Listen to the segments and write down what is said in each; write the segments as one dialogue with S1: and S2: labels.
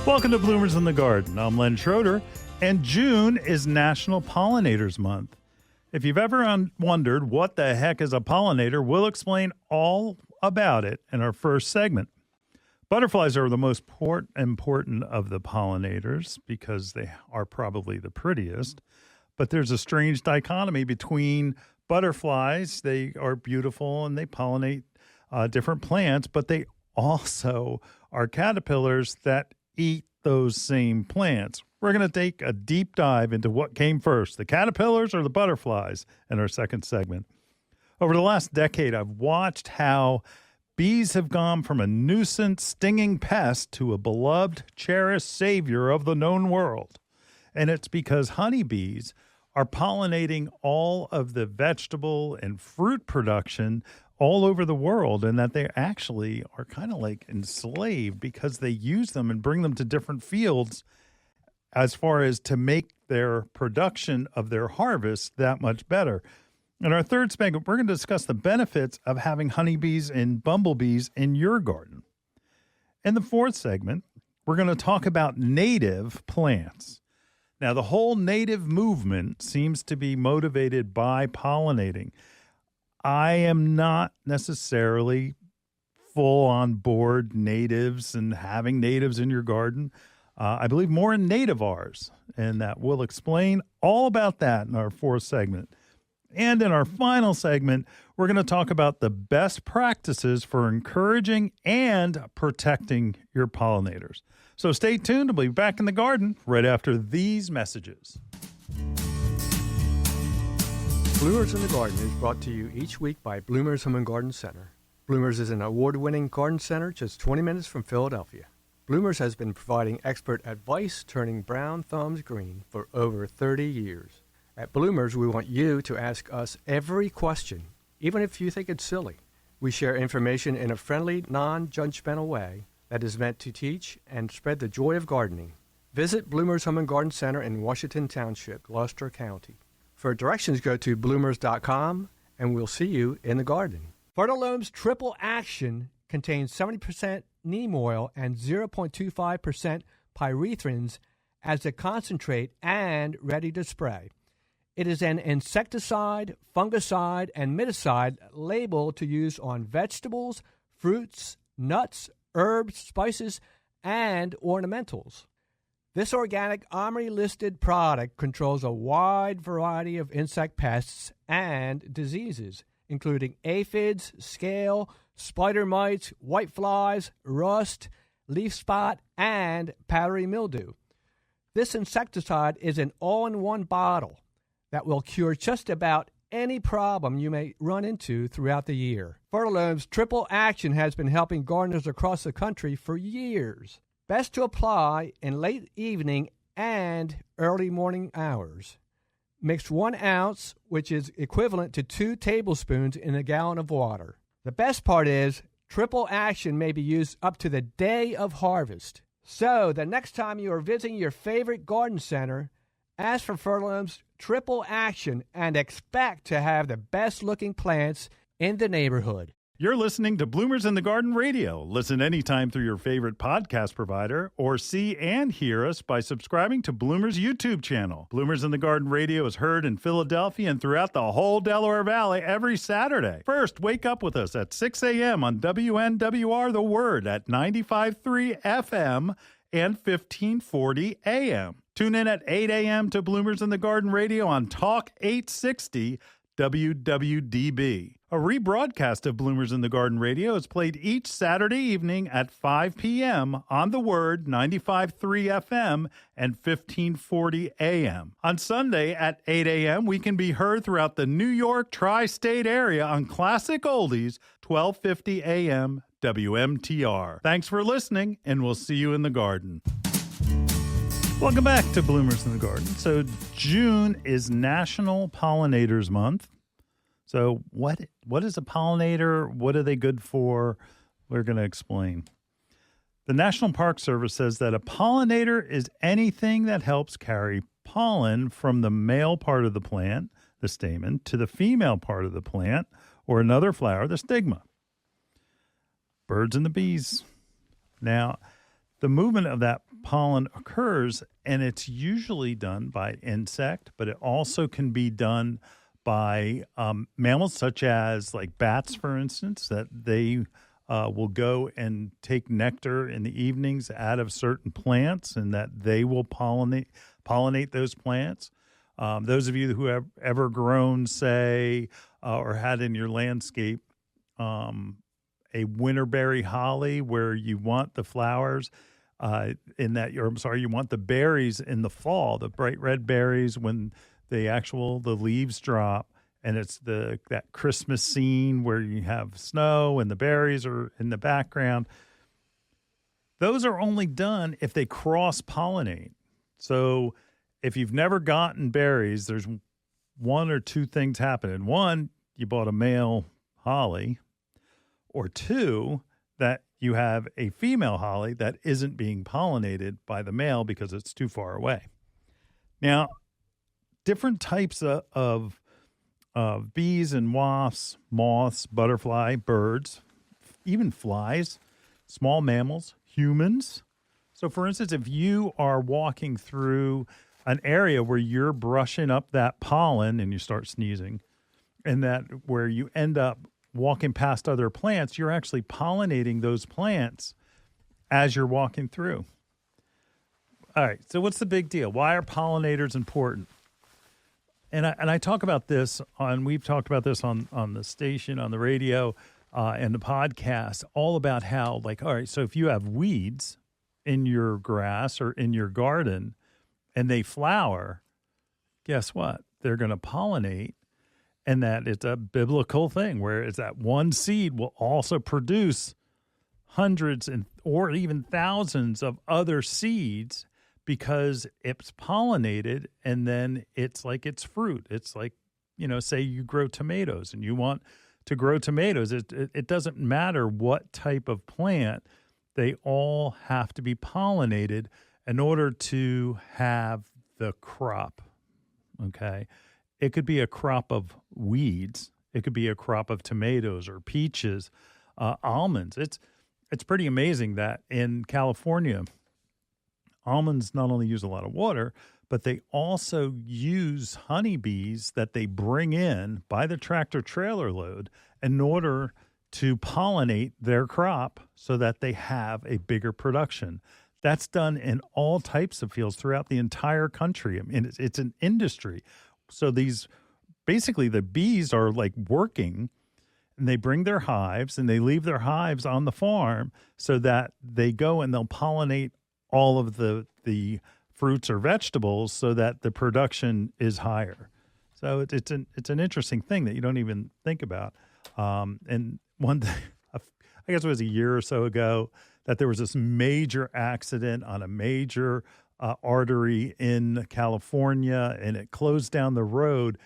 S1: Welcome to Bloomers in the Garden. I'm Len Schroeder, and June is National Pollinators Month. If you've ever wondered what the heck is a pollinator, we'll explain all about it in our first segment. Butterflies are the most important of the pollinators because they are probably the prettiest. But there's a strange dichotomy between butterflies. They are beautiful and they pollinate different plants, but they also are caterpillars that eat those same plants. We're going to take a deep dive into what came first, the caterpillars or the butterflies, in our second segment. Over the last decade, I've watched how bees have gone from a nuisance, stinging pest to a beloved, cherished savior of the known world. And it's because honeybees are pollinating all of the vegetable and fruit production all over the world, and that they actually are kind of like enslaved because they use them and bring them to different fields as far as to make their production of their harvest that much better. In our third segment, we're going to discuss the benefits of having honeybees and bumblebees in your garden. In the fourth segment, we're going to talk about native plants. Now, the whole native movement seems to be motivated by pollinating. I am not necessarily full on board natives and having natives in your garden. I believe more in nativars, and that we'll explain all about that in our fourth segment. And in our final segment, we're going to talk about the best practices for encouraging and protecting your pollinators. So stay tuned. We'll be back in the garden right after these messages.
S2: Bloomers in the Garden is brought to you each week by Bloomers Home and Garden Center. Bloomers is an award-winning garden center just 20 minutes from Philadelphia. Bloomers has been providing expert advice turning brown thumbs green for over 30 years. At Bloomers, we want you to ask us every question, even if you think it's silly. We share information in a friendly, non-judgmental way that is meant to teach and spread the joy of gardening. Visit Bloomers Home and Garden Center in Washington Township, Gloucester County. For directions, go to bloomers.com, and we'll see you in the garden. Fertilome's Triple Action contains 70% neem oil and 0.25% pyrethrins as a concentrate and ready to spray. It is an insecticide, fungicide, and miticide labeled to use on vegetables, fruits, nuts, herbs, spices, and ornamentals. This organic OMRI-listed product controls a wide variety of insect pests and diseases, including aphids, scale, spider mites, whiteflies, rust, leaf spot, and powdery mildew. This insecticide is an all-in-one bottle that will cure just about any problem you may run into throughout the year. Fertilome's Triple Action has been helping gardeners across the country for years. Best to apply in late evening and early morning hours. Mix 1 ounce, which is equivalent to 2 tablespoons in a gallon of water. The best part is Triple Action may be used up to the day of harvest. So the next time you are visiting your favorite garden center, ask for Fertilome's Triple Action and expect to have the best looking plants in the neighborhood.
S1: You're listening to Bloomers in the Garden Radio. Listen anytime through your favorite podcast provider or see and hear us by subscribing to Bloomers YouTube channel. Bloomers in the Garden Radio is heard in Philadelphia and throughout the whole Delaware Valley every Saturday. First, wake up with us at 6 a.m. on WNWR The Word at 95.3 FM and 1540 AM. Tune in at 8 a.m. to Bloomers in the Garden Radio on Talk 860 WWDB. A rebroadcast of Bloomers in the Garden Radio is played each Saturday evening at 5 p.m. on The Word, 95.3 FM and 1540 AM. On Sunday at 8 a.m., we can be heard throughout the New York tri-state area on Classic Oldies, 1250 AM WMTR. Thanks for listening, and we'll see you in the garden. Welcome back to Bloomers in the Garden. So June is National Pollinators Month. So what is a pollinator? What are they good for? We're going to explain. The National Park Service says that a pollinator is anything that helps carry pollen from the male part of the plant, the stamen, to the female part of the plant or another flower, the stigma. Birds and the bees. Now, The movement of that pollen occurs, and it's usually done by insect, but it also can be done by mammals such as like bats, for instance, that they will go and take nectar in the evenings out of certain plants, and that they will pollinate those plants. Those of you who have ever grown, say, or had in your landscape a winterberry holly, where you want the flowers you want the berries in the fall, the bright red berries when the leaves drop, and it's that Christmas scene where you have snow and the berries are in the background. Those are only done if they cross-pollinate. So if you've never gotten berries, there's one or two things happening. One, you bought a male holly, or two, that you have a female holly that isn't being pollinated by the male because it's too far away. Now, different types of bees and wasps, moths, butterfly, birds, even flies, small mammals, humans. So, for instance, if you are walking through an area where you're brushing up that pollen and you start sneezing, and that where you end up walking past other plants, you're actually pollinating those plants as you're walking through. All right, so what's the big deal? Why are pollinators important? And I talk about this we've talked about this on the station, on the radio, and the podcast, all about how, like, all right, so if you have weeds in your grass or in your garden and they flower, guess what? They're going to pollinate. And that it's a biblical thing where it's that one seed will also produce hundreds or even thousands of other seeds because it's pollinated, and then it's like it's fruit. It's like, say you grow tomatoes and you want to grow tomatoes. It doesn't matter what type of plant. They all have to be pollinated in order to have the crop, okay? It could be a crop of weeds. It could be a crop of tomatoes or peaches, almonds. It's pretty amazing that in California, almonds not only use a lot of water, but they also use honeybees that they bring in by the tractor trailer load in order to pollinate their crop so that they have a bigger production. That's done in all types of fields throughout the entire country. I mean, it's an industry. So basically the bees are like working, and they bring their hives and they leave their hives on the farm so that they go and they'll pollinate all of the fruits or vegetables so that the production is higher. So it's an interesting thing that you don't even think about. And one thing, I guess it was a year or so ago, that there was this major accident on a major artery in California, and it closed down the road.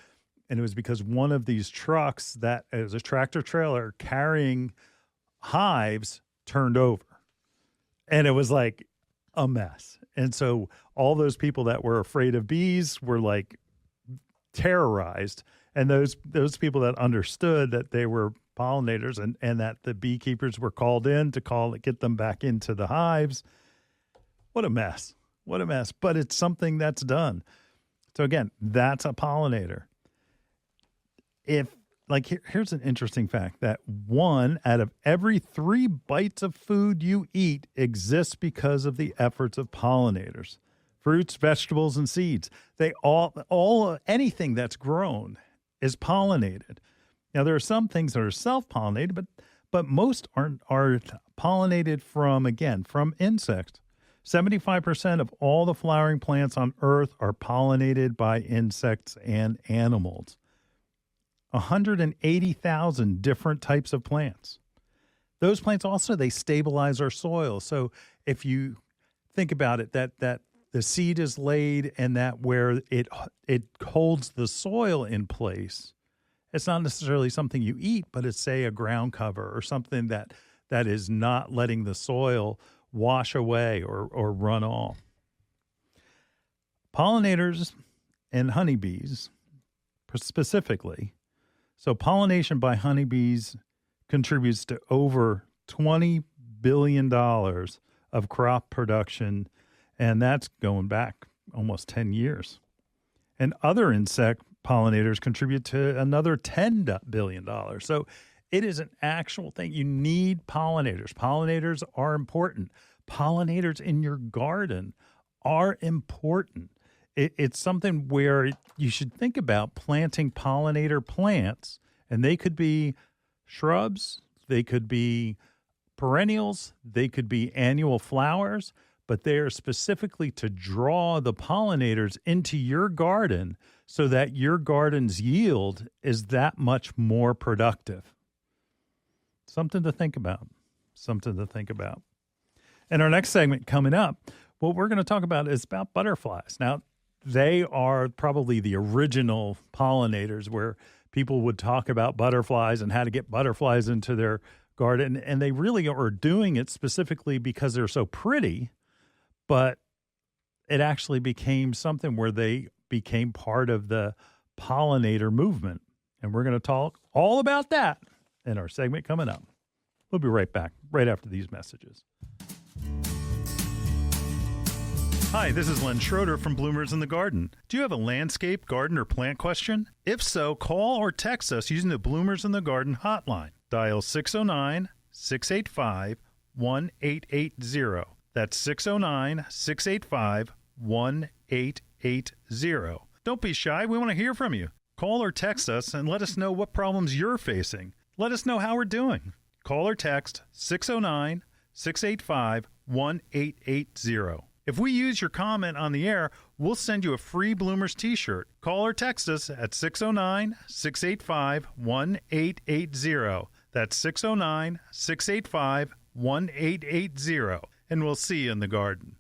S1: And it was because one of these trucks that is a tractor trailer carrying hives turned over. And it was like a mess. And so all those people that were afraid of bees were like terrorized. And those people that understood that they were pollinators and that the beekeepers were called in to get them back into the hives. What a mess. What a mess. But it's something that's done. So again, that's a pollinator. Here's an interesting fact that 1 out of every 3 bites of food you eat exists because of the efforts of pollinators. Fruits, vegetables, and seeds. They anything that's grown is pollinated. Now, there are some things that are self-pollinated, but most are pollinated from insects. 75% of all the flowering plants on Earth are pollinated by insects and animals. 180,000 different types of plants. Those plants also, they stabilize our soil. So if you think about it, that the seed is laid and that where it holds the soil in place, it's not necessarily something you eat, but it's, say, a ground cover or something that is not letting the soil wash away or run off. Pollinators and honeybees, specifically. So pollination by honeybees contributes to over $20 billion of crop production, and that's going back almost 10 years. And other insect pollinators contribute to another $10 billion. So it is an actual thing. You need pollinators. Pollinators are important. Pollinators in your garden are important. It's something where you should think about planting pollinator plants, and they could be shrubs, they could be perennials, they could be annual flowers, but they are specifically to draw the pollinators into your garden so that your garden's yield is that much more productive. Something to think about. Something to think about. And our next segment coming up, what we're going to talk about is about butterflies. Now, they are probably the original pollinators where people would talk about butterflies and how to get butterflies into their garden. And they really are doing it specifically because they're so pretty, but it actually became something where they became part of the pollinator movement. And we're going to talk all about that in our segment coming up. We'll be right back, right after these messages. Hi, this is Len Schroeder from Bloomers in the Garden. Do you have a landscape, garden, or plant question? If so, call or text us using the Bloomers in the Garden hotline. Dial 609-685-1880. That's 609-685-1880. Don't be shy. We want to hear from you. Call or text us and let us know what problems you're facing. Let us know how we're doing. Call or text 609-685-1880. If we use your comment on the air, we'll send you a free Bloomers t-shirt. Call or text us at 609-685-1880. That's 609-685-1880. And we'll see you in the garden.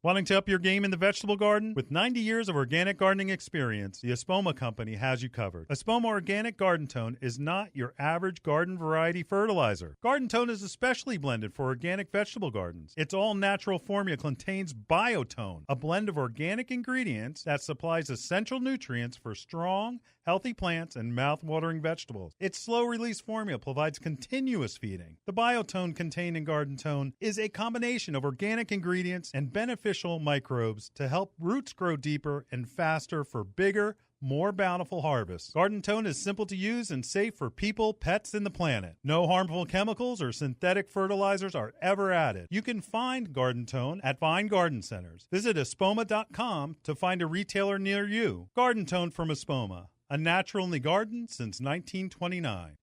S1: Wanting to up your game in the vegetable garden? With 90 years of organic gardening experience, the Espoma Company has you covered. Espoma Organic Garden Tone is not your average garden variety fertilizer. Garden Tone is especially blended for organic vegetable gardens. Its all-natural formula contains Biotone, a blend of organic ingredients that supplies essential nutrients for strong, healthy plants and mouth-watering vegetables. Its slow-release formula provides continuous feeding. The Biotone contained in Garden Tone is a combination of organic ingredients and beneficial microbes to help roots grow deeper and faster for bigger, more bountiful harvests. Garden Tone is simple to use and safe for people, pets, and the planet. No harmful chemicals or synthetic fertilizers are ever added. You can find Garden Tone at fine garden centers. Visit espoma.com to find a retailer near you. Garden Tone from Espoma, a natural in the garden since 1929.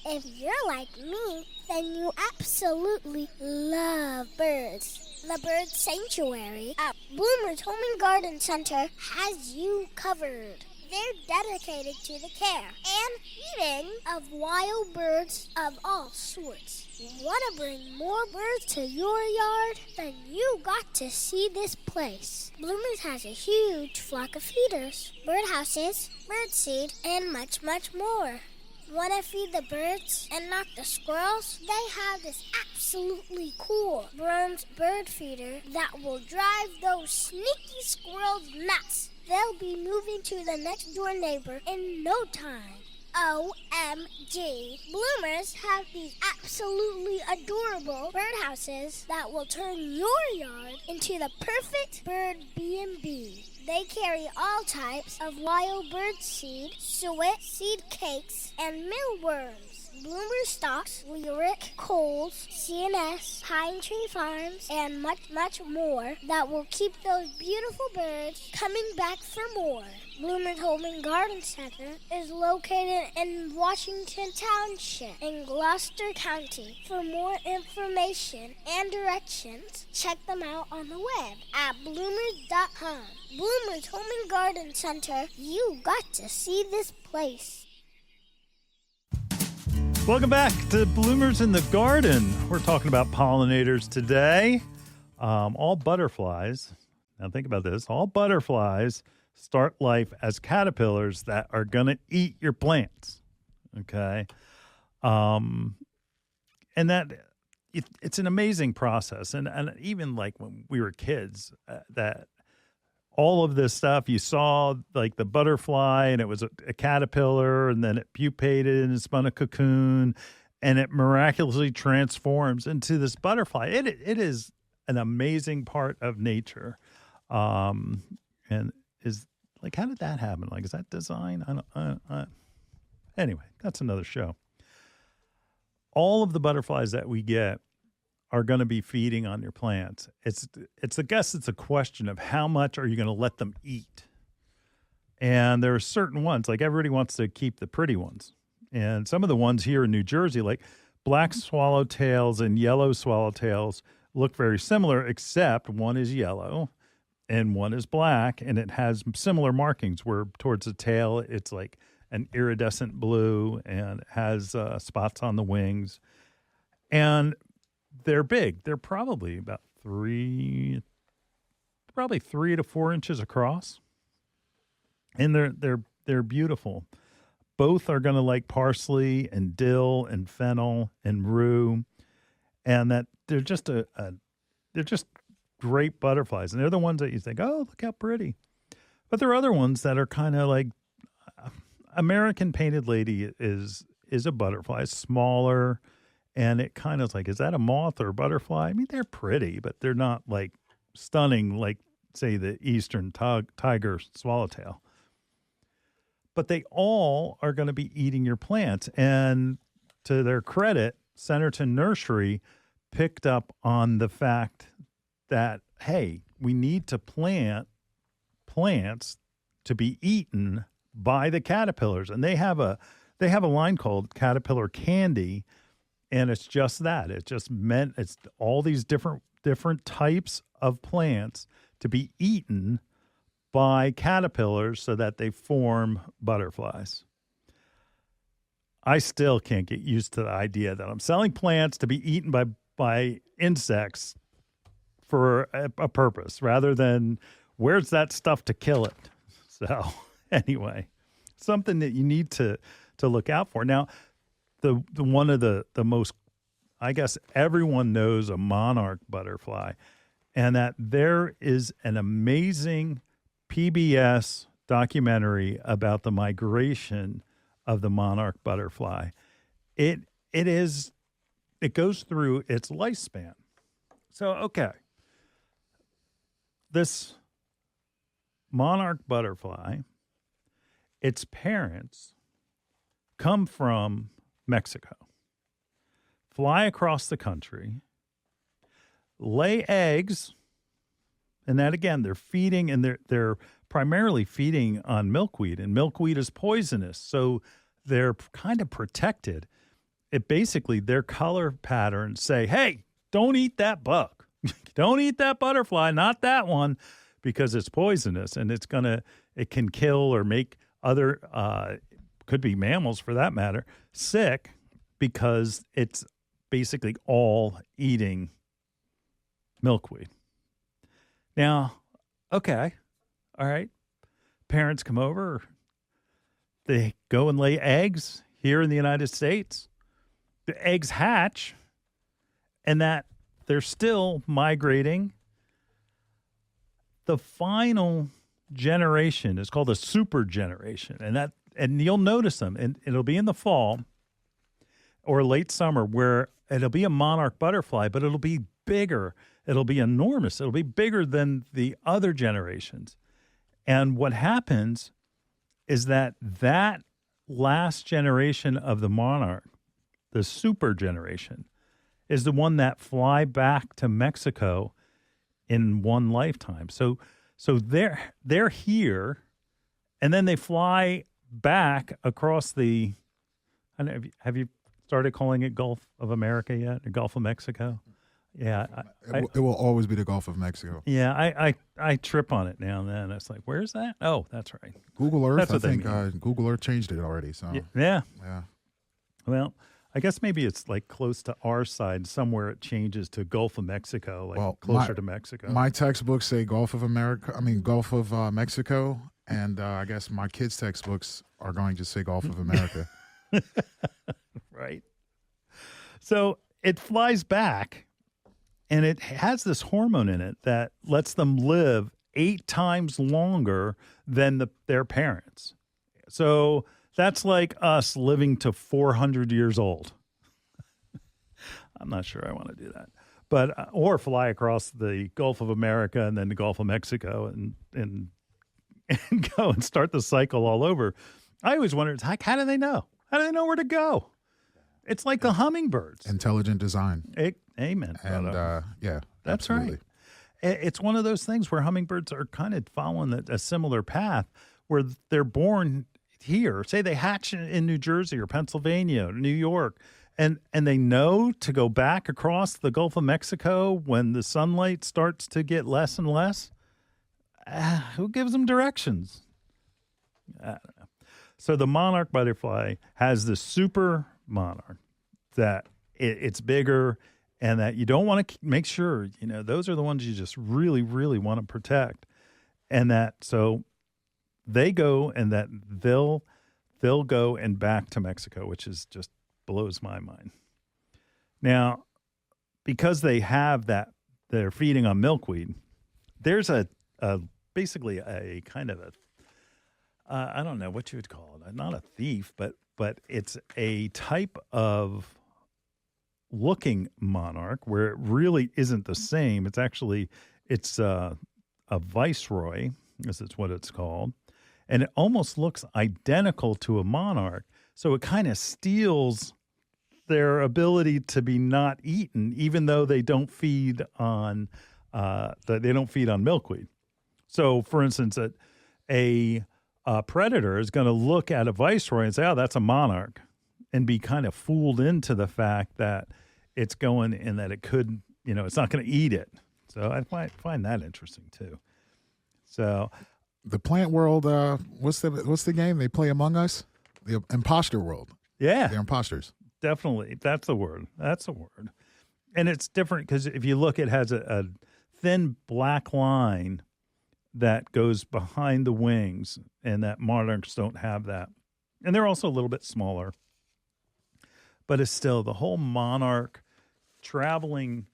S3: If you're like me, then you absolutely love birds. The Bird Sanctuary at Bloomer's Home and Garden Center has you covered. They're dedicated to the care and feeding of wild birds of all sorts. Want to bring more birds to your yard? Then you got to see this place. Bloomers has a huge flock of feeders, birdhouses, birdseed, and much, much more. Want to feed the birds and not the squirrels? They have this absolutely cool bronze bird feeder that will drive those sneaky squirrels nuts. They'll be moving to the next door neighbor in no time. OMG. Bloomers have these absolutely adorable birdhouses that will turn your yard into the perfect bird B&B. They carry all types of wild bird seed, suet, seed cakes, and mealworms. Bloomer stocks Lyric, Coles, CNS, Pine Tree Farms, and much, much more that will keep those beautiful birds coming back for more. Bloomer's Home and Garden Center is located in Washington Township in Gloucester County. For more information and directions, check them out on the web at bloomers.com. Bloomer's Home and Garden Center, you got to see this place.
S1: Welcome back to Bloomers in the Garden. We're talking about pollinators today. All butterflies, now think about this, all butterflies start life as caterpillars that are going to eat your plants, okay? And that it's an amazing process. And even like when we were kids, that all of this stuff, you saw like the butterfly and it was a caterpillar and then it pupated and spun a cocoon and it miraculously transforms into this butterfly. It is an amazing part of nature. And is like, how did that happen? Like, is that design? Anyway, that's another show. All of the butterflies that we get are going to be feeding on your plants. It's a question of how much are you going to let them eat? And there are certain ones, like everybody wants to keep the pretty ones. And some of the ones here in New Jersey, like black swallowtails and yellow swallowtails, look very similar, except one is yellow and one is black, and it has similar markings where towards the tail it's like an iridescent blue and has spots on the wings. And they're big. They're probably about 3 to 4 inches across. And they're beautiful. Both are going to like parsley and dill and fennel and rue, and that they're just they're just great butterflies. And they're the ones that you think, oh, look how pretty. But there are other ones that are kind of like American painted lady is a butterfly, smaller, and it kind of like, is that a moth or a butterfly? I mean, they're pretty, but they're not like stunning like, say, the eastern tiger swallowtail. But they all are going to be eating your plants. And to their credit, Centerton Nursery picked up on the fact that, hey, we need to plant plants to be eaten by the caterpillars. And they have a line called Caterpillar Candy, and it's just that. It's just meant it's all these different types of plants to be eaten by caterpillars so that they form butterflies. I still can't get used to the idea that I'm selling plants to be eaten by insects for a purpose rather than where's that stuff to kill it. So anyway, something that you need to look out for. Now, the one of the most, I guess everyone knows a monarch butterfly, and that there is an amazing PBS documentary about the migration of the monarch butterfly. It goes through its lifespan. So, okay. This monarch butterfly, its parents come from Mexico, fly across the country, lay eggs. And that, again, they're feeding, and they're primarily feeding on milkweed, and milkweed is poisonous, so they're kind of protected. It basically, their color patterns say, hey, don't eat that bug. Don't eat that butterfly, not that one, because it's poisonous, and it can kill or make other, could be mammals for that matter, sick because it's basically all eating milkweed. Now, okay, all right, parents come over, they go and lay eggs here in the United States. The eggs hatch, and that they're still migrating. The final generation is called a super generation, and you'll notice them, and it'll be in the fall or late summer where it'll be a monarch butterfly, but it'll be bigger. It'll be enormous. It'll be bigger than the other generations. And what happens is that last generation of the monarch, the super generation, is the one that fly back to Mexico in one lifetime. So they're here, and then they fly back across the. I don't know, have you started calling it Gulf of America yet, or Gulf of Mexico? Yeah,
S4: it will always be the Gulf of Mexico.
S1: Yeah, I trip on it now and then. It's like, where's that? Oh, that's right.
S4: Google Earth.
S1: That's
S4: I think Google Earth changed it already. So
S1: yeah.
S4: Yeah.
S1: Well, I guess maybe it's like close to our side. Somewhere it changes to Gulf of Mexico, like closer to Mexico.
S4: My textbooks say Gulf of Mexico, and I guess my kids' textbooks are going to say Gulf of America.
S1: Right. So it flies back, and it has this hormone in it that lets them live 8 times longer than their parents. So that's like us living to 400 years old. I'm not sure I want to do that. But or fly across the Gulf of America and then the Gulf of Mexico and go and start the cycle all over. I always wondered, how do they know? How do they know where to go? It's like the hummingbirds.
S4: Intelligent design.
S1: Amen.
S4: And yeah,
S1: that's
S4: absolutely.
S1: right. It's one of those things where hummingbirds are kind of following a similar path where they're born here. Say they hatch in New Jersey or Pennsylvania or New York, and they know to go back across the Gulf of Mexico when the sunlight starts to get less and less. Who gives them directions? I don't know. So the monarch butterfly has the super monarch that it's bigger and that you don't want to make sure, those are the ones you just really, really want to protect. And that, so they go and that they'll go and back to Mexico, which is just blows my mind. Now, because they have that, they're feeding on milkweed, there's basically a kind of I don't know what you would call it, not a thief, but it's a type of looking monarch where it really isn't the same. It's actually, it's a viceroy, this is what it's called, and it almost looks identical to a monarch. So it kind of steals their ability to be not eaten, even though they don't feed on milkweed. So, for instance, a predator is going to look at a viceroy and say, "Oh, that's a monarch," and be kind of fooled into the fact that it's going and that it could, it's not going to eat it. So I find that interesting too. So,
S4: the plant world. What's the game they play Among Us? The imposter world.
S1: Yeah,
S4: they're imposters.
S1: Definitely, that's the word. That's the word. And it's different because if you look, it has a thin black line that goes behind the wings, and that monarchs don't have that. And they're also a little bit smaller. But it's still the whole monarch traveling,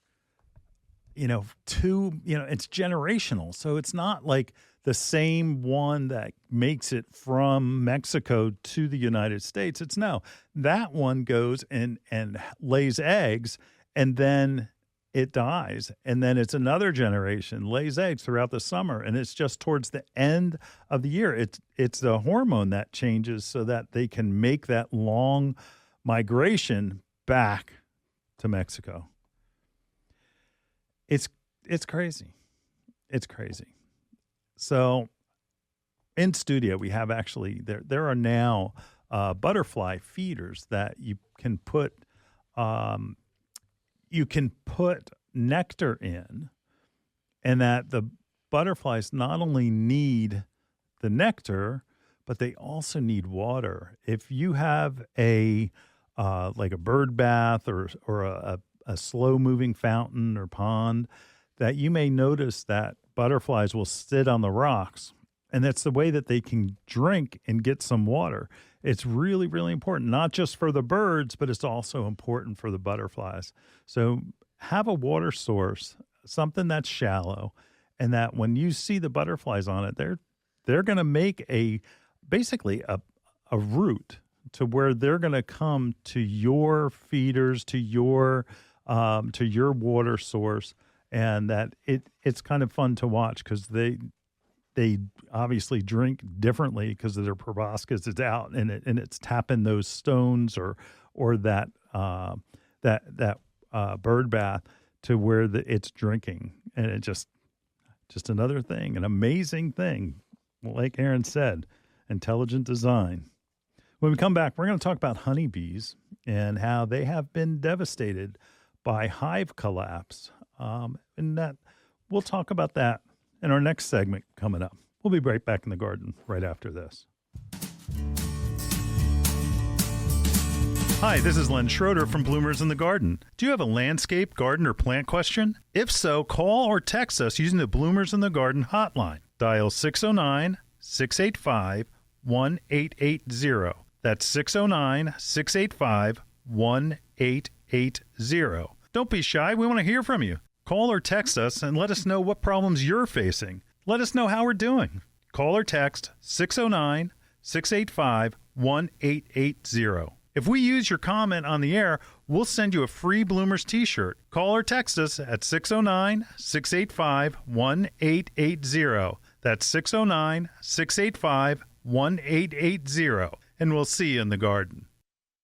S1: it's generational. So it's not like the same one that makes it from Mexico to the United States. It's no, that one goes and lays eggs, and then it dies. And then it's another generation, lays eggs throughout the summer. And it's just towards the end of the year. It's the hormone that changes so that they can make that long migration back to Mexico. It's crazy. It's crazy. So in studio, we have actually, there are now butterfly feeders that you can put nectar in, and that the butterflies not only need the nectar, but they also need water. If you have like a bird bath or a slow moving fountain or pond, that you may notice that butterflies will sit on the rocks, and that's the way that they can drink and get some water. It's really, really important, not just for the birds, but it's also important for the butterflies. So have a water source, something that's shallow, and that when you see the butterflies on it, they're going to make basically a route to where they're going to come to your feeders, to your water source, and that it's kind of fun to watch because they obviously drink differently because of their proboscis. It's out and it's tapping those stones or that bird bath to where it's drinking, and it just another thing, an amazing thing. Like Aaron said, intelligent design. When we come back, we're going to talk about honeybees and how they have been devastated by hive collapse. And that we'll talk about that in our next segment coming up. We'll be right back in the garden right after this. Hi, this is Len Schroeder from Bloomers in the Garden. Do you have a landscape, garden, or plant question? If so, call or text us using the Bloomers in the Garden hotline. Dial 609-685-1880. That's 609-685-1880. Don't be shy. We want to hear from you. Call or text us and let us know what problems you're facing. Let us know how we're doing. Call or text 609-685-1880. If we use your comment on the air, we'll send you a free Bloomers t-shirt. Call or text us at 609-685-1880. That's 609-685-1880. And we'll see you in the garden.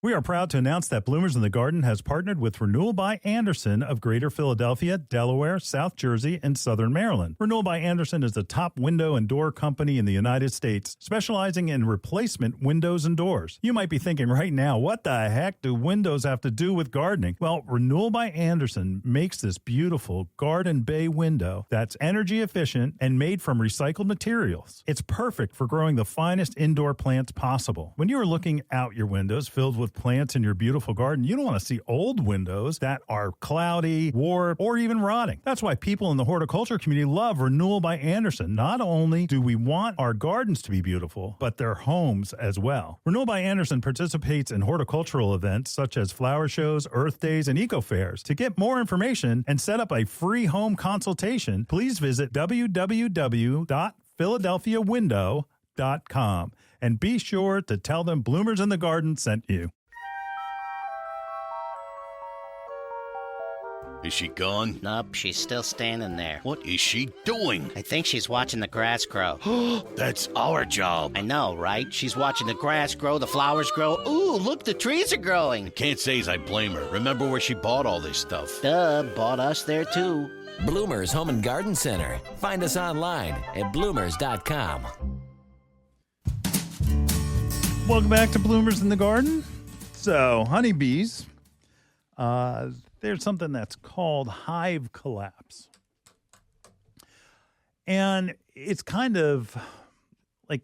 S1: We are proud to announce that Bloomers in the Garden has partnered with Renewal by Andersen of Greater Philadelphia, Delaware, South Jersey, and Southern Maryland. Renewal by Andersen is the top window and door company in the United States, specializing in replacement windows and doors. You might be thinking right now, what the heck do windows have to do with gardening? Well, Renewal by Andersen makes this beautiful garden bay window that's energy efficient and made from recycled materials. It's perfect for growing the finest indoor plants possible. When you are looking out your windows filled with plants in your beautiful garden, you don't want to see old windows that are cloudy, warped, or even rotting. That's why people in the horticulture community love Renewal by Andersen. Not only do we want our gardens to be beautiful, but their homes as well. Renewal by Andersen participates in horticultural events such as flower shows, earth days, and eco fairs. To get more information and set up a free home consultation, please visit www.philadelphiawindow.com and be sure to tell them Bloomers in the Garden sent you.
S5: Is she gone?
S6: Nope, she's still standing there.
S5: What is she doing?
S6: I think she's watching the grass grow.
S5: That's our job.
S6: I know, right? She's watching the grass grow, the flowers grow. Ooh, look, the trees are growing.
S5: Can't say as I blame her. Remember where she bought all this stuff.
S6: Duh, bought us there too.
S7: Bloomers Home and Garden Center. Find us online at bloomers.com.
S1: Welcome back to Bloomers in the Garden. So, honeybees, there's something that's called hive collapse. And it's kind of like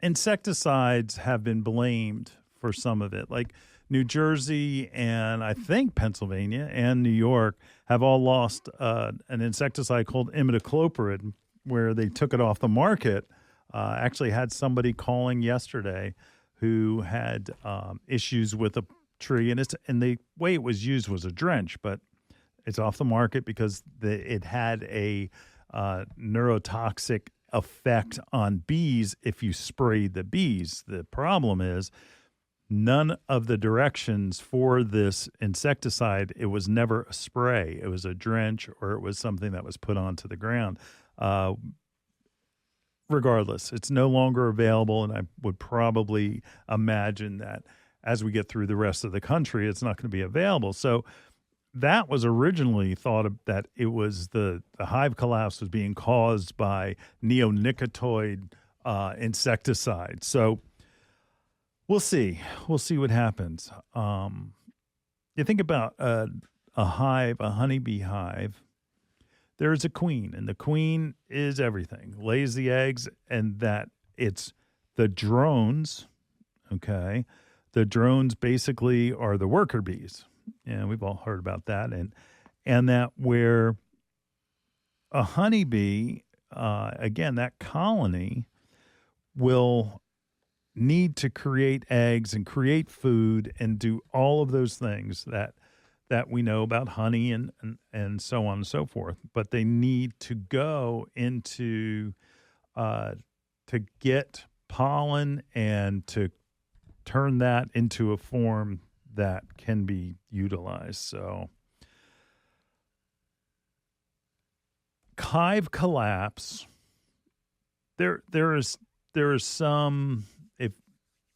S1: insecticides have been blamed for some of it. Like New Jersey and I think Pennsylvania and New York have all lost an insecticide called imidacloprid, where they took it off the market. Actually had somebody calling yesterday who had issues with a tree, and the way it was used was a drench, but it's off the market because it had a neurotoxic effect on bees if you sprayed the bees. The problem is none of the directions for this insecticide, it was never a spray. It was a drench, or it was something that was put onto the ground. Regardless, it's no longer available, and I would probably imagine that as we get through the rest of the country, it's not going to be available. So that was originally thought of, that it was the hive collapse was being caused by neonicotinoid insecticide. So we'll see. We'll see what happens. You think about a hive, a honeybee hive. There's a queen, and the queen is everything, lays the eggs, and that it's the drones, okay? The drones basically are the worker bees. And we've all heard about that. And that where a honeybee, again, that colony will need to create eggs and create food and do all of those things that we know about honey and so on and so forth. But they need to go into to get pollen and to turn that into a form that can be utilized. So hive collapse, there is some,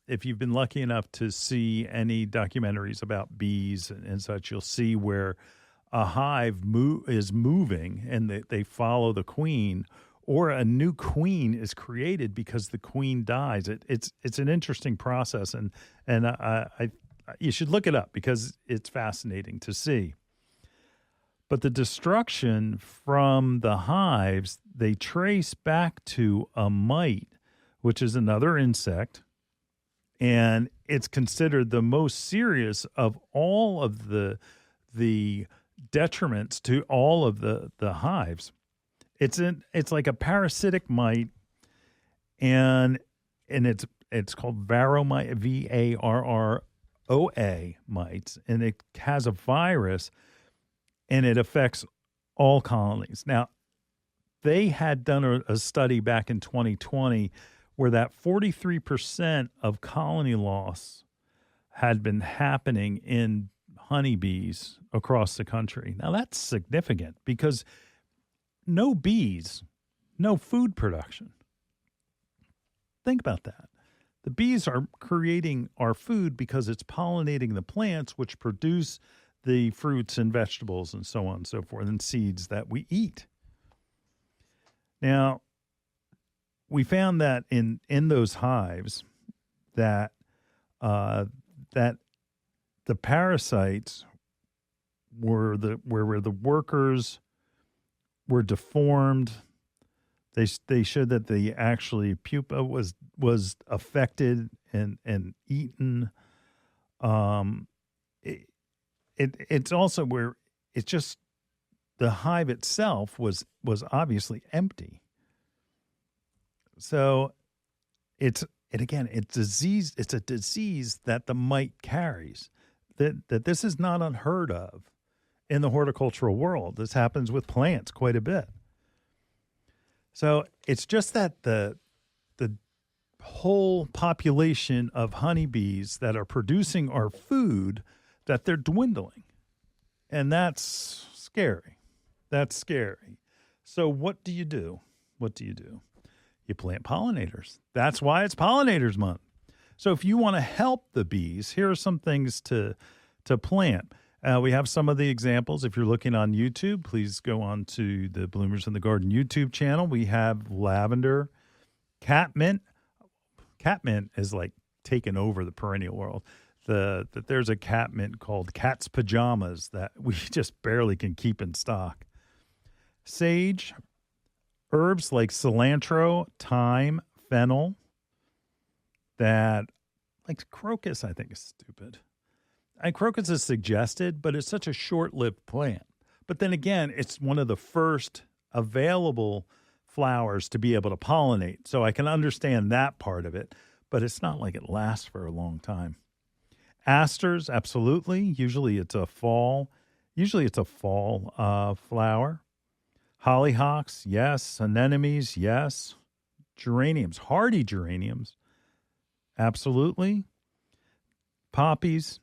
S1: if you've been lucky enough to see any documentaries about bees and such, you'll see where a hive is moving and they follow the queen, or a new queen is created because the queen dies. It's an interesting process, and I you should look it up because it's fascinating to see. But the destruction from the hives, they trace back to a mite, which is another insect. And it's considered the most serious of all of the detriments to all of the hives. It's like a parasitic mite, and it's called varroa, VARROA mites, and it has a virus, and it affects all colonies. Now, they had done a study back in 2020 where that 43% of colony loss had been happening in honeybees across the country. Now, that's significant because no bees, no food production. Think about that. The bees are creating our food because it's pollinating the plants, which produce the fruits and vegetables and so on and so forth, and seeds that we eat. Now, we found that in those hives that that the parasites where the workers were deformed. They showed that the actually pupa was affected and eaten. It's also where it's just the hive itself was obviously empty. So it's disease. It's a disease that the mite carries. That this is not unheard of in the horticultural world. This happens with plants quite a bit. So it's just that the whole population of honeybees that are producing our food, that they're dwindling. And that's scary. That's scary. So what do you do? You plant pollinators. That's why it's Pollinators Month. So if you want to help the bees, here are some things to plant. We have some of the examples. If you're looking on YouTube, please go on to the Bloomers in the Garden YouTube channel. We have lavender, catmint. Catmint is like taken over the perennial world. There's a catmint called cat's pajamas that we just barely can keep in stock. Sage, herbs like cilantro, thyme, fennel. That, like crocus, I think is stupid. And crocus is suggested, but it's such a short-lived plant. But then again, it's one of the first available flowers to be able to pollinate. So I can understand that part of it, but it's not like it lasts for a long time. Asters, absolutely. Usually it's a fall flower. Hollyhocks, yes. Anemones, yes. Geraniums, hardy geraniums, absolutely. Poppies,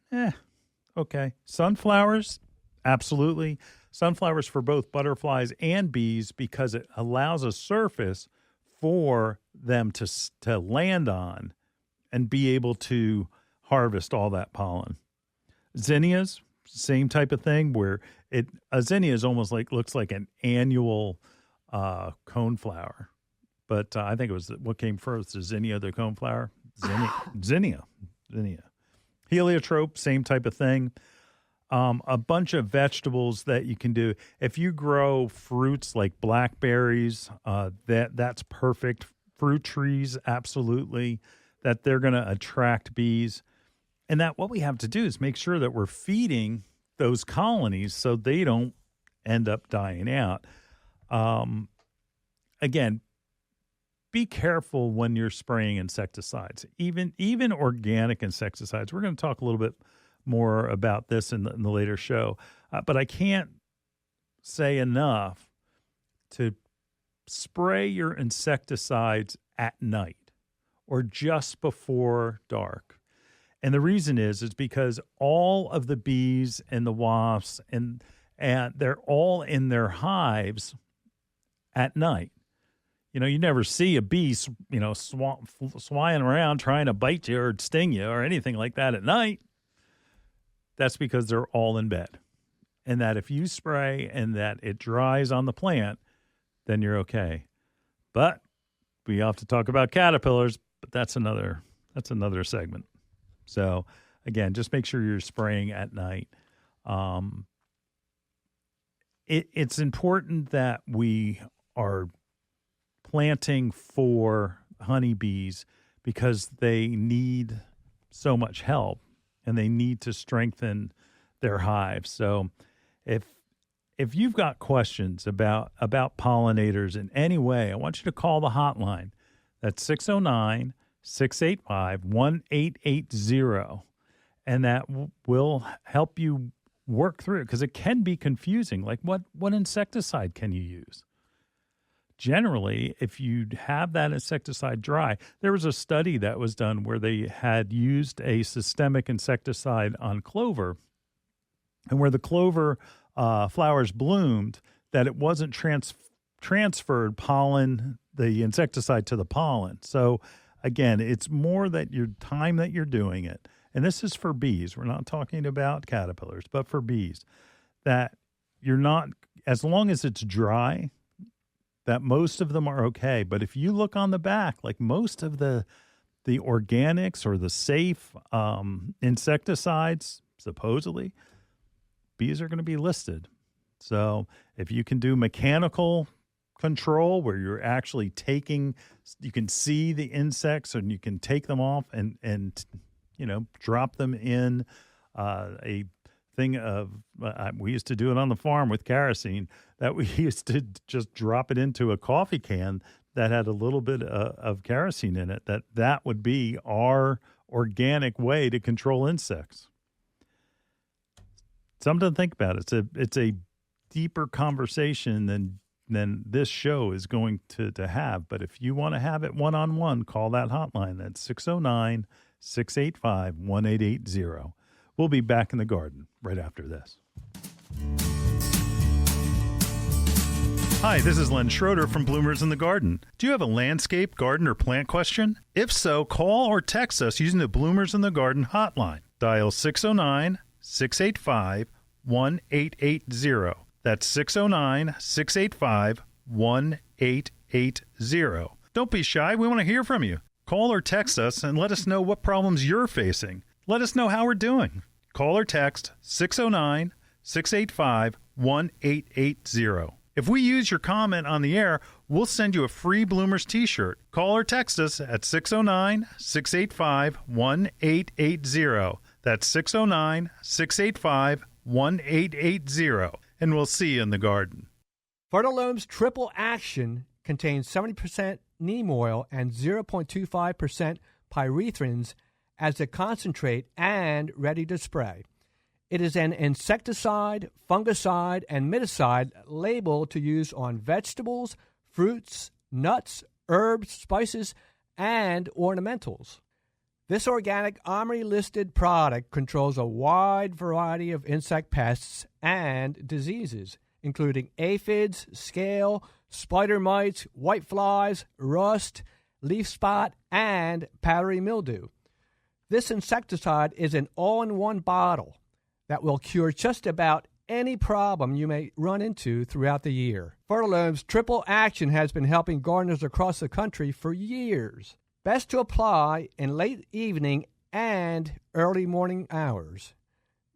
S1: okay. Sunflowers, absolutely. Sunflowers for both butterflies and bees because it allows a surface for them to land on and be able to harvest all that pollen. Zinnias, same type of thing where a zinnia is almost looks like an annual coneflower. But I think it was what came first, the zinnia, the coneflower? Zinnia. Heliotrope, same type of thing. A bunch of vegetables that you can do. If you grow fruits like blackberries, that's perfect. Fruit trees, absolutely. That they're going to attract bees. And that what we have to do is make sure that we're feeding those colonies so they don't end up dying out. Again, be careful when you're spraying insecticides, even organic insecticides. We're going to talk a little bit more about this in the later show, but I can't say enough to spray your insecticides at night or just before dark. And the reason is because all of the bees and the wasps and they're all in their hives at night. You know, you never see a bee, swaying around trying to bite you or sting you or anything like that at night. That's because they're all in bed. And that if you spray and that it dries on the plant, then you're okay. But we have to talk about caterpillars, but that's another segment. So, again, just make sure you're spraying at night. It's important that we are planting for honeybees because they need so much help and they need to strengthen their hives. So if you've got questions about pollinators in any way, I want you to call the hotline. That's 609-685-1880. And that will help you work through it because it can be confusing. Like what insecticide can you use? generally, if you have that insecticide dry, there was a study that was done where they had used a systemic insecticide on clover, and where the clover flowers bloomed, that it wasn't transferred pollen, the insecticide to the pollen. So again, it's more that your time that you're doing it, and this is for bees. We're not talking about caterpillars, but for bees, that you're not, as long as it's dry, that most of them are okay. But if you look on the back, like most of the organics or the safe insecticides, supposedly, bees are going to be listed. So if you can do mechanical control where you're actually taking, you can see the insects and you can take them off and drop them in a thing of, we used to do it on the farm with kerosene, that we used to just drop it into a coffee can that had a little bit of kerosene in it, that would be our organic way to control insects. Something to think about. It's a deeper conversation than this show is going to have. But if you want to have it one-on-one, call that hotline. That's 609-685-1880. We'll be back in the garden right after this. Hi, this is Len Schroeder from Bloomers in the Garden. Do you have a landscape, garden, or plant question? If so, call or text us using the Bloomers in the Garden hotline. Dial 609-685-1880. That's 609-685-1880. Don't be shy. We want to hear from you. Call or text us and let us know what problems you're facing. Let us know how we're doing. Call or text 609-685-1880. If we use your comment on the air, we'll send you a free Bloomers t-shirt. Call or text us at 609-685-1880. That's 609-685-1880. And we'll see you in the garden.
S2: Fertilome's Triple Action contains 70% neem oil and 0.25% pyrethrins as a concentrate and ready to spray. It is an insecticide, fungicide, and miticide labeled to use on vegetables, fruits, nuts, herbs, spices, and ornamentals. This organic OMRI-listed product controls a wide variety of insect pests and diseases, including aphids, scale, spider mites, whiteflies, rust, leaf spot, and powdery mildew. This insecticide is an all-in-one bottle that will cure just about any problem you may run into throughout the year. Fertilome's Triple Action has been helping gardeners across the country for years. Best to apply in late evening and early morning hours.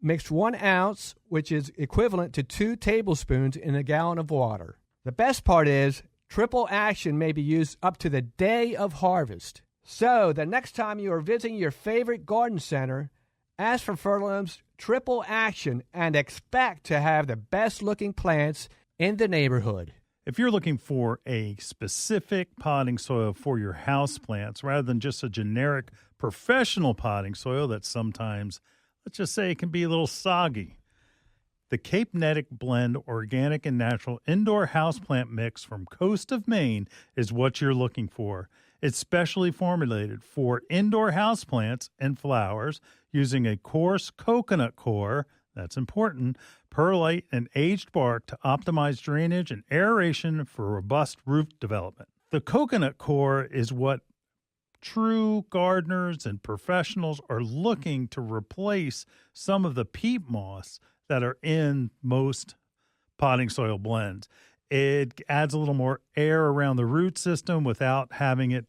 S2: Mix 1 ounce, which is equivalent to 2 tablespoons in a gallon of water. The best part is Triple Action may be used up to the day of harvest. So the next time you are visiting your favorite garden center, ask for Fertilome's Triple Action and expect to have the best-looking plants in the neighborhood.
S1: If you're looking for a specific potting soil for your house plants rather than just a generic professional potting soil that sometimes, let's just say, it can be a little soggy, the Cape Netic Blend Organic and Natural Indoor Houseplant Mix from Coast of Maine is what you're looking for. It's specially formulated for indoor houseplants and flowers using a coarse coconut core, that's important, perlite, and aged bark to optimize drainage and aeration for robust root development. The coconut core is what true gardeners and professionals are looking to replace some of the peat moss that are in most potting soil blends. It adds a little more air around the root system without having it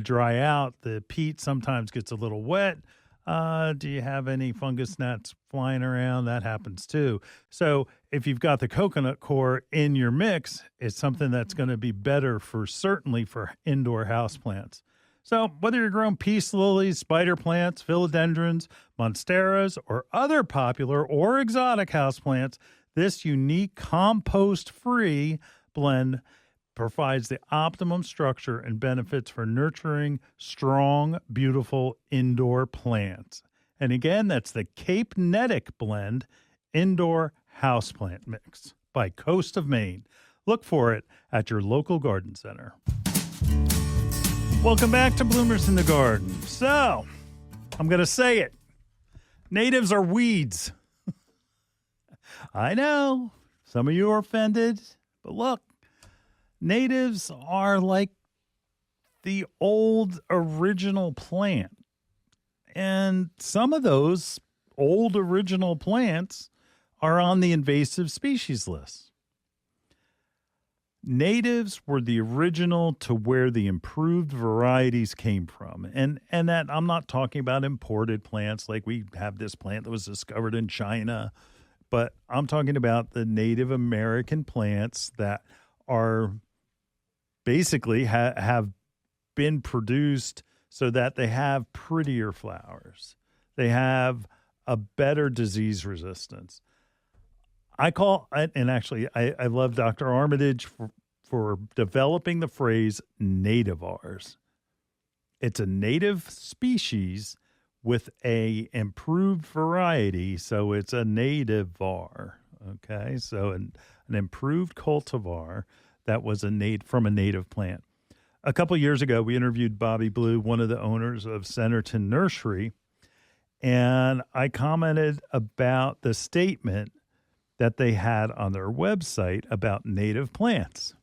S1: dry out. The peat sometimes gets a little wet. Do you have any fungus gnats flying around? That happens too. So if you've got the coconut core in your mix, it's something that's going to be better certainly for indoor houseplants. So whether you're growing peace lilies, spider plants, philodendrons, monsteras, or other popular or exotic houseplants, this unique compost-free blend provides the optimum structure and benefits for nurturing strong, beautiful indoor plants. And again, that's the Cape Netic Blend Indoor Houseplant Mix by Coast of Maine. Look for it at your local garden center. Welcome back to Bloomers in the Garden. So, I'm going to say it. Natives are weeds. I know. Some of you are offended. But look, natives are like the old original plant. And some of those old original plants are on the invasive species list. Natives were the original to where the improved varieties came from. And that I'm not talking about imported plants like we have this plant that was discovered in China, but I'm talking about the Native American plants that are basically have been produced so that they have prettier flowers. They have a better disease resistance. I love Dr. Armitage for developing the phrase nativars. It's a native species with a improved variety, so it's a nativar. Okay, so an improved cultivar that was from a native plant. A couple years ago, we interviewed Bobby Blue, one of the owners of Centerton Nursery, and I commented about the statement that they had on their website about native plants.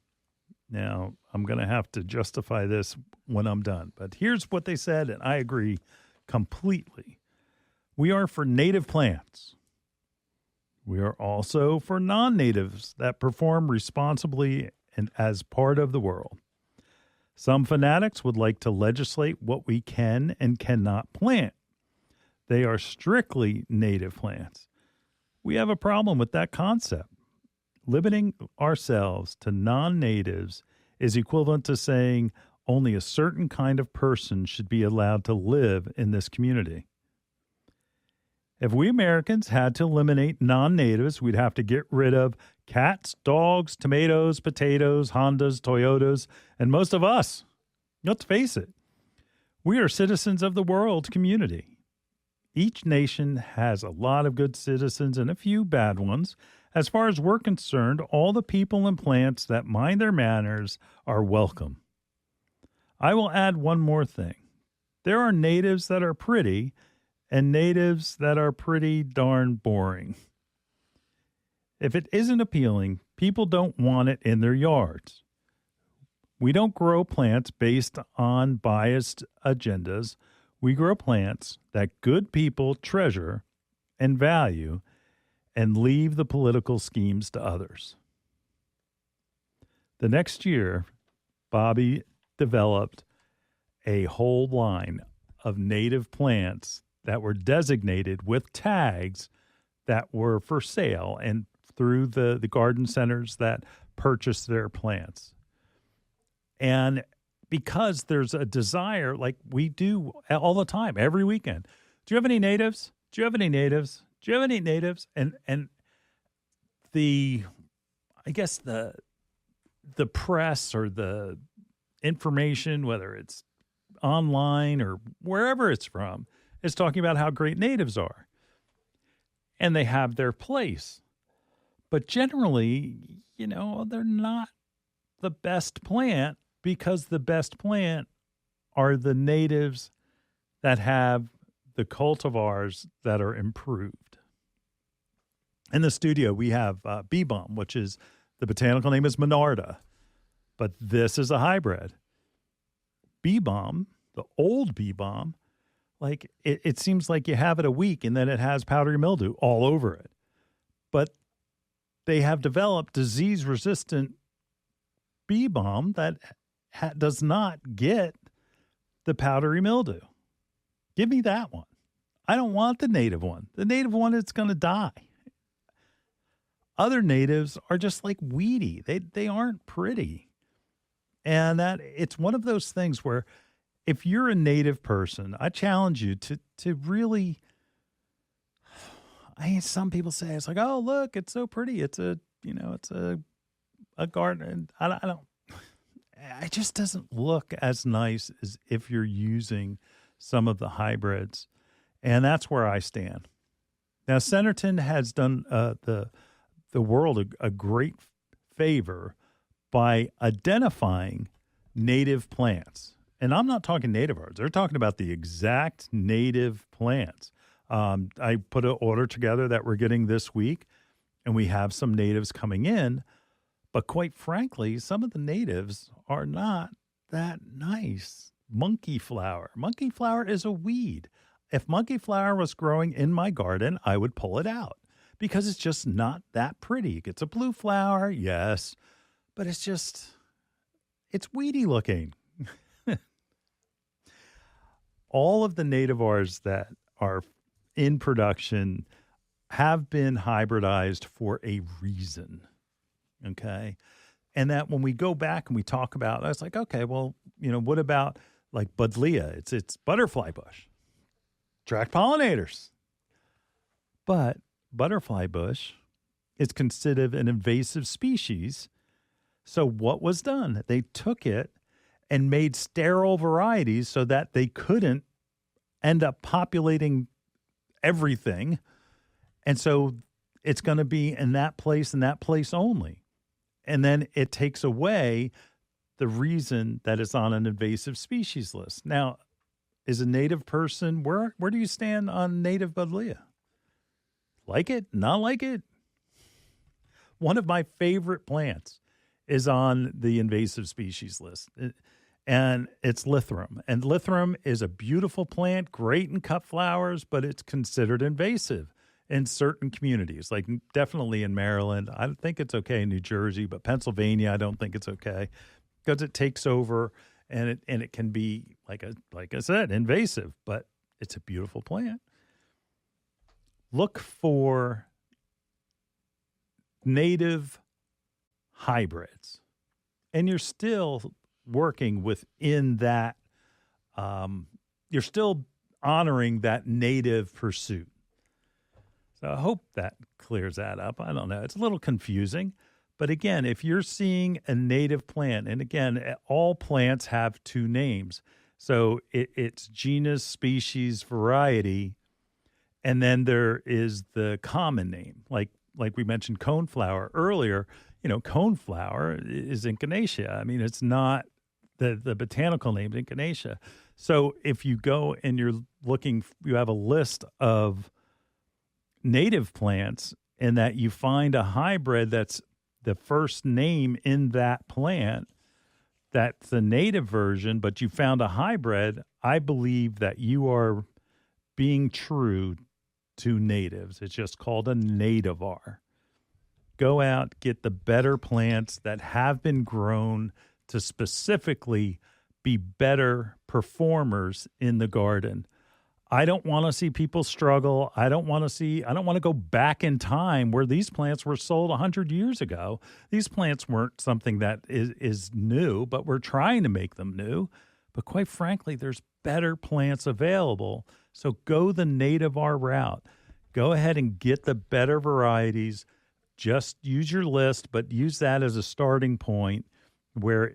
S1: Now, I'm going to have to justify this when I'm done, but here's what they said, and I agree completely. We are for native plants. We are also for non-natives that perform responsibly and as part of the world. Some fanatics would like to legislate what we can and cannot plant. They are strictly native plants. We have a problem with that concept. Limiting ourselves to non-natives is equivalent to saying only a certain kind of person should be allowed to live in this community. If we Americans had to eliminate non-natives, we'd have to get rid of cats, dogs, tomatoes, potatoes, Hondas, Toyotas, and most of us. Let's face it. We are citizens of the world's community. Each nation has a lot of good citizens and a few bad ones. As far as we're concerned, all the people and plants that mind their manners are welcome. I will add one more thing. There are natives that are pretty and natives that are pretty darn boring. If it isn't appealing, people don't want it in their yards. We don't grow plants based on biased agendas. We grow plants that good people treasure and value and leave the political schemes to others. The next year, Bobby developed a whole line of native plants that were designated with tags that were for sale and through the garden centers that purchased their plants. And because there's a desire, like we do all the time, every weekend. Do you have any natives? Do you have any natives? Do you have any natives? And the press or the information, whether it's online or wherever it's from, is talking about how great natives are. And they have their place. But generally, they're not the best plant, because the best plant are the natives that have the cultivars that are improved. In the studio, we have Bee Balm, which is, the botanical name is Monarda, but this is a hybrid. Bee Balm, the old Bee Balm, like it seems like you have it a week and then it has powdery mildew all over it. But they have developed disease-resistant Bee Balm that does not get the powdery mildew. Give me that one. I don't want the native one. The native one, it's going to die. Other natives are just like weedy. They aren't pretty. And that it's one of those things where if you're a native person, I challenge you to really, some people say, it's like, oh, look, it's so pretty. It's a garden. It just doesn't look as nice as if you're using some of the hybrids. And that's where I stand. Now, Centerton has done the world a great favor by identifying native plants. And I'm not talking native birds. They're talking about the exact native plants. I put an order together that we're getting this week, and we have some natives coming in. But quite frankly, some of the natives are not that nice. Monkey flower. Monkey flower is a weed. If monkey flower was growing in my garden, I would pull it out because it's just not that pretty. It gets a blue flower, yes, but it's weedy looking. All of the nativars that are in production have been hybridized for a reason, okay? And that when we go back and we talk about, I was like, okay, well, what about like Buddleia? It's butterfly bush. Attract pollinators. But butterfly bush is considered an invasive species. So what was done? They took it and made sterile varieties so that they couldn't end up populating everything. And so it's going to be in that place and that place only. And then it takes away the reason that it's on an invasive species list. Now, is a native person, where do you stand on native Buddleia? Like it? Not like it? One of my favorite plants is on the invasive species list, and it's Lythrum. And Lythrum is a beautiful plant, great in cut flowers, but it's considered invasive in certain communities, like definitely in Maryland. I think it's okay in New Jersey, but Pennsylvania, I don't think it's okay because it takes over and it can be, like I said, invasive, but it's a beautiful plant. Look for native hybrids, and you're still working within that. You're still honoring that native pursuit. So I hope that clears that up. I don't know. It's a little confusing. But again, if you're seeing a native plant, and again, all plants have two names. So it's genus, species, variety, and then there is the common name. Like we mentioned coneflower earlier, coneflower is Echinacea. I mean, it's not the botanical name, Echinacea. So if you go and you're looking, you have a list of native plants and that you find a hybrid that's the first name in that plant, that's the native version, but you found a hybrid, I believe that you are being true to natives. It's just called a nativar. Go out, get the better plants that have been grown to specifically be better performers in the garden. I don't want to see people struggle. I don't want to go back in time where these plants were sold 100 years ago. These plants weren't something that is new, but we're trying to make them new. But quite frankly, there's better plants available. So go the nativar route. Go ahead and get the better varieties. Just use your list, but use that as a starting point where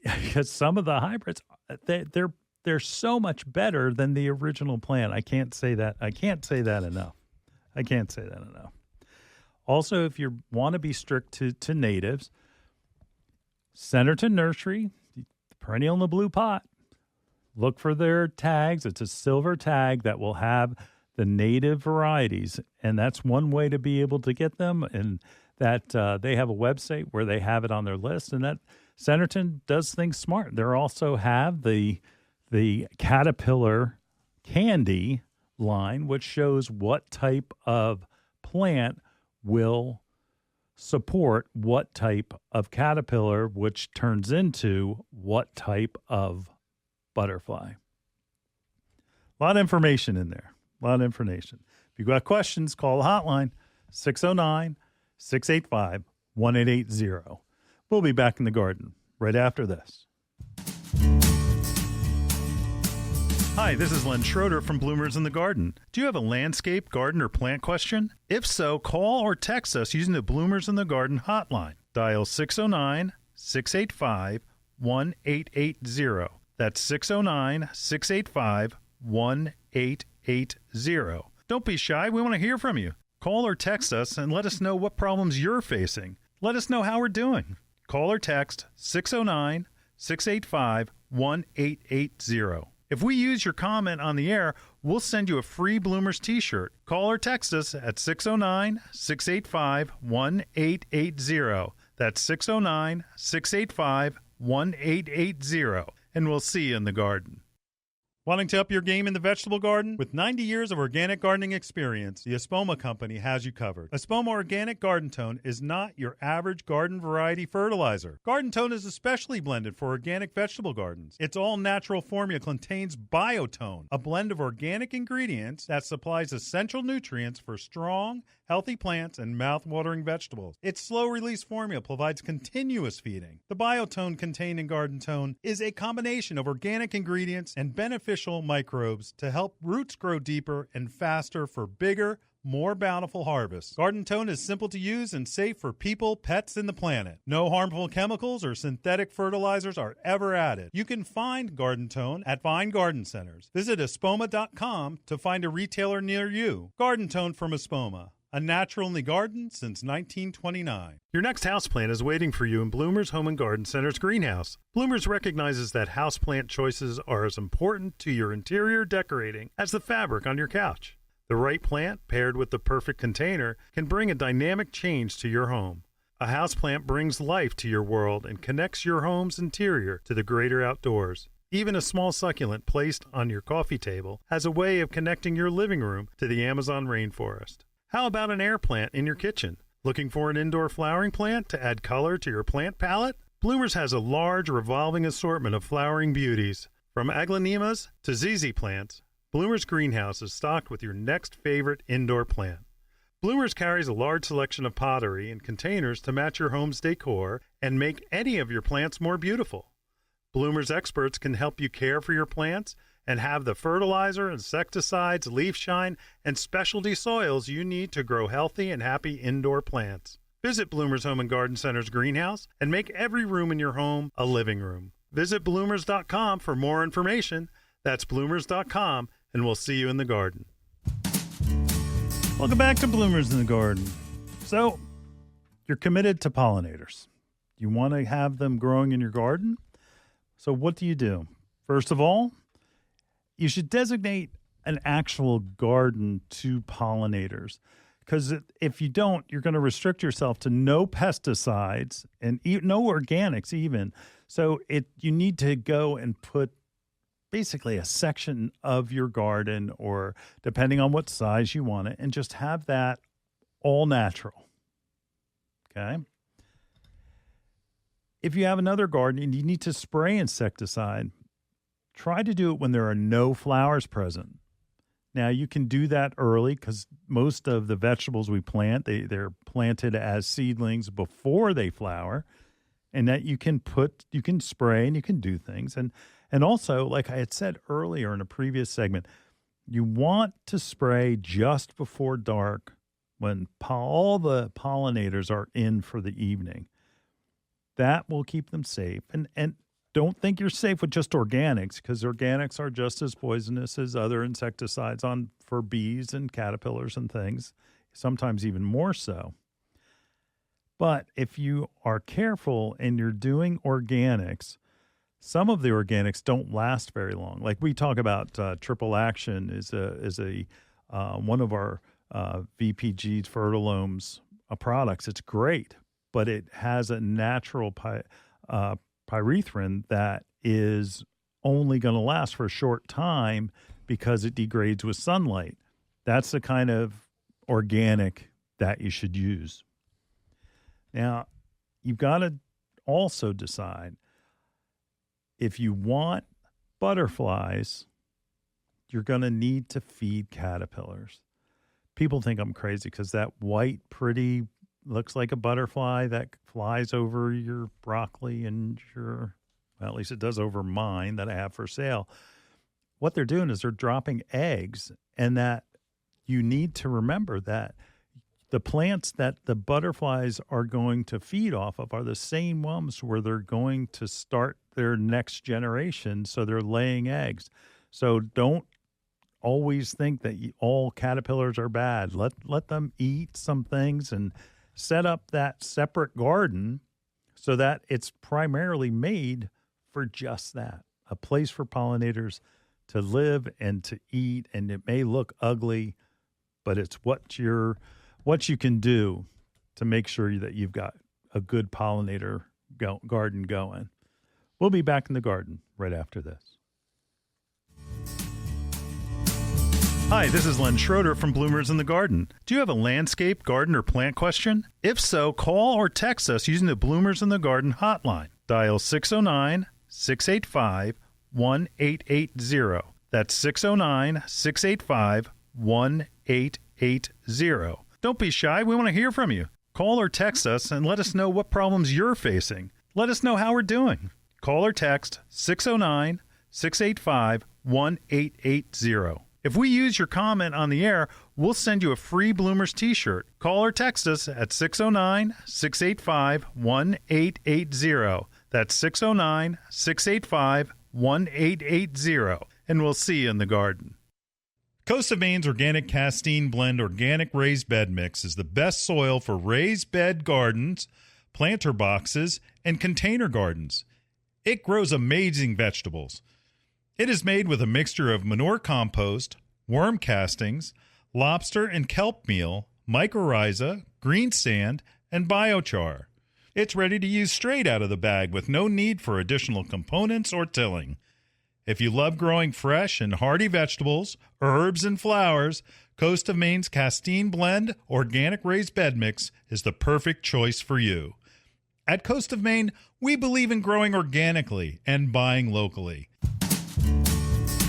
S1: because some of the hybrids, they're so much better than the original plant. I can't say that enough. Also, if you want to be strict to natives, Centerton Nursery, perennial in the blue pot, look for their tags. It's a silver tag that will have the native varieties, and that's one way to be able to get them. And that they have a website where they have it on their list, and that Centerton does things smart. They also have the Caterpillar candy line, which shows what type of plant will support what type of caterpillar, which turns into what type of butterfly. A lot of information in there. A lot of information. If you've got questions, call the hotline, 609-685-1880. We'll be back in the garden right after this. Hi, this is Len Schroeder from Bloomers in the Garden. Do you have a landscape, garden, or plant question? If so, call or text us using the Bloomers in the Garden hotline. Dial 609-685-1880. That's 609-685-1880. Don't be shy. We want to hear from you. Call or text us and let us know what problems you're facing. Let us know how we're doing. Call or text 609-685-1880. If we use your comment on the air, we'll send you a free Bloomers t-shirt. Call or text us at 609-685-1880. That's 609-685-1880. And we'll see you in the garden. Wanting to up your game in the vegetable garden? With 90 years of organic gardening experience, the Espoma Company has you covered. Espoma Organic Garden Tone is not your average garden variety fertilizer. Garden Tone is especially blended for organic vegetable gardens. Its all-natural formula contains Biotone, a blend of organic ingredients that supplies essential nutrients for strong, healthy plants and mouth-watering vegetables. Its slow-release formula provides continuous feeding. The Biotone contained in Garden Tone is a combination of organic ingredients and beneficial microbes to help roots grow deeper and faster for bigger, more bountiful harvests. Garden Tone is simple to use and safe for people, pets, and the planet. No harmful chemicals or synthetic fertilizers are ever added. You can find Garden Tone at fine garden centers. Visit espoma.com to find a retailer near you. Garden Tone from Espoma, a natural in the garden since 1929. Your next houseplant is waiting for you in Bloomers Home and Garden Center's greenhouse. Bloomers recognizes that houseplant choices are as important to your interior decorating as the fabric on your couch. The right plant, paired with the perfect container, can bring a dynamic change to your home. A houseplant brings life to your world and connects your home's interior to the greater outdoors. Even a small succulent placed on your coffee table has a way of connecting your living room to the Amazon rainforest. How about an air plant in your kitchen? Looking for an indoor flowering plant to add color to your plant palette? Bloomers has a large revolving assortment of flowering beauties. From aglaonemas to ZZ plants, Bloomers Greenhouse is stocked with your next favorite indoor plant. Bloomers carries a large selection of pottery and containers to match your home's decor and make any of your plants more beautiful. Bloomers experts can help you care for your plants and have the fertilizer, insecticides, leaf shine, and specialty soils you need to grow healthy and happy indoor plants. Visit Bloomers Home and Garden Center's greenhouse and make every room in your home a living room. Visit bloomers.com for more information. That's bloomers.com, and we'll see you in the garden. Welcome back to Bloomers in the Garden. So, you're committed to pollinators. You want to have them growing in your garden? So what do? First of all, you should designate an actual garden to pollinators, because if you don't, you're going to restrict yourself to no pesticides and no organics even. So you need to go and put basically a section of your garden, or depending on what size you want it, and just have that all natural. Okay? If you have another garden and you need to spray insecticide, try to do it when there are no flowers present. Now, you can do that early because most of the vegetables we plant, they're planted as seedlings before they flower, and that you can spray and you can do things. And also, like I had said earlier in a previous segment, you want to spray just before dark when all the pollinators are in for the evening. That will keep them safe. And don't think you're safe with just organics, because organics are just as poisonous as other insecticides for bees and caterpillars and things, sometimes even more so. But if you are careful and you're doing organics, some of the organics don't last very long. Like we talk about Triple Action is one of our VPG Fertilomes products. It's great, but it has a natural pyrethrin that is only going to last for a short time because it degrades with sunlight. That's the kind of organic that you should use. Now, you've got to also decide if you want butterflies, you're going to need to feed caterpillars. People think I'm crazy because that white, pretty, looks like a butterfly that flies over your broccoli and well, at least it does over mine that I have for sale. What they're doing is they're dropping eggs, and that you need to remember that the plants that the butterflies are going to feed off of are the same ones where they're going to start their next generation, so they're laying eggs. So don't always think that all caterpillars are bad. Let them eat some things and set up that separate garden so that it's primarily made for just that, a place for pollinators to live and to eat. And it may look ugly, but it's what you can do to make sure that you've got a good pollinator garden going. We'll be back in the garden right after this. Hi, this is Len Schroeder from Bloomers in the Garden. Do you have a landscape, garden, or plant question? If so, call or text us using the Bloomers in the Garden hotline. Dial 609-685-1880. That's 609-685-1880. Don't be shy. We want to hear from you. Call or text us and let us know what problems you're facing. Let us know how we're doing. Call or text 609-685-1880. If we use your comment on the air, we'll send you a free Bloomers t-shirt. Call or text us at 609-685-1880. That's 609-685-1880. And we'll see you in the garden. Coast of Maine's Organic Castine Blend Organic Raised Bed Mix is the best soil for raised bed gardens, planter boxes, and container gardens. It grows amazing vegetables. It is made with a mixture of manure compost, worm castings, lobster and kelp meal, mycorrhiza, green sand, and biochar. It's ready to use straight out of the bag with no need for additional components or tilling. If you love growing fresh and hearty vegetables, herbs, and flowers, Coast of Maine's Castine Blend Organic Raised Bed Mix is the perfect choice for you. At Coast of Maine, we believe in growing organically and buying locally.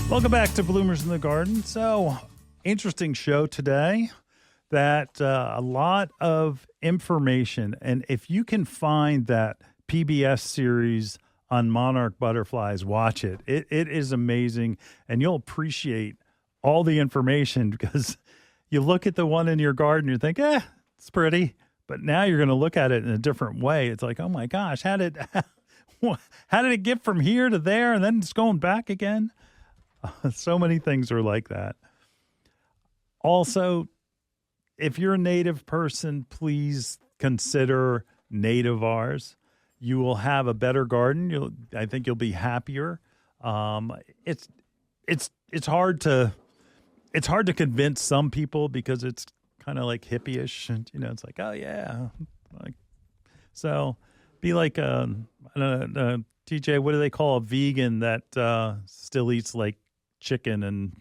S1: Welcome back to Bloomers in the Garden. So, interesting show today. That a lot of information. And if you can find that PBS series on monarch butterflies, watch it. It is amazing. And you'll appreciate all the information because you look at the one in your garden, you think, it's pretty. But now you're going to look at it in a different way. It's like, oh my gosh, how did it get from here to there and then it's going back again? So many things are like that. Also, if you're a native person, please consider nativars. You will have a better garden. I think you'll be happier. It's hard to convince some people because it's kind of like hippie-ish, and it's like, oh yeah, so be like TJ. What do they call a vegan that still eats like chicken and?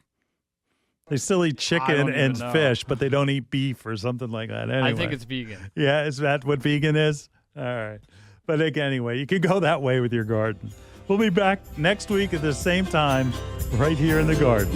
S1: They still eat chicken and fish, but they don't eat beef or something like that. Anyway.
S8: I think it's vegan.
S1: Yeah, is that what vegan is? All right. But anyway, you can go that way with your garden. We'll be back next week at the same time right here in the garden.